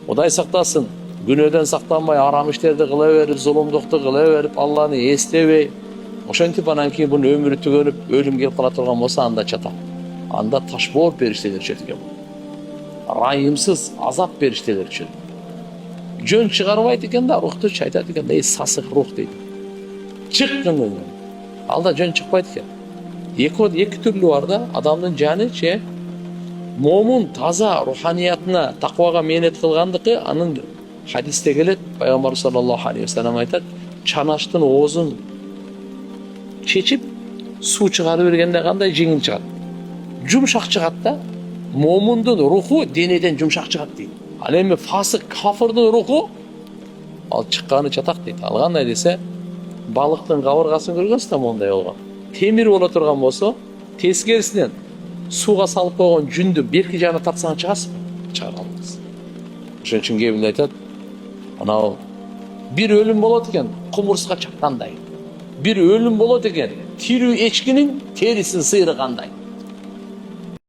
Құдай сақтасын, күнөөдөн сактанбай арам иштерди кыла берип, зулумдукту кыла берип, Алланы эстебей, ошентип анан кийин бунун өмүрү түгөнүп, өлүм келип кала турган болсо, анда чатат. Анда ташбоор периштелер чөт экен. Райымсыз азап периштелер чөт. Жөн чыгарбайт экен да, рухту айтат экен, ey сасык рух дейт. Чыккын. Алда жөн чыкпайт экен. Эки түрлүү бар да, адамдын жаны момун таза руханиятына, таквага мээнет кылгандыкы, анын хадисте келет, пайгамбар саллаллаху алейхи вассалам айтат, чанаштын оозун чечип, суу чыгарып бергенде кандай жеңил чыгат. Жумшак чыгат да, момундун руху денеден жумшак чыгат дейт. Ал эми фасык кафырдын руху ал чыкканы чатак дейт. Ал кандай десе, балыктын кабыргасын көргөнсүз мондай болгон. Темир боло турган болсо, тескерисинен сууга салып койгон жүндү берки жагына тартсаң чыгасызбы? Чыгара албайсыз. Ошон үчүн кээ бир айтат, анау бир өлүм болот экен, кумурска чапкандай. Бир өлүм болот экен, тирүү эчкинин терисин сыйрыгандай.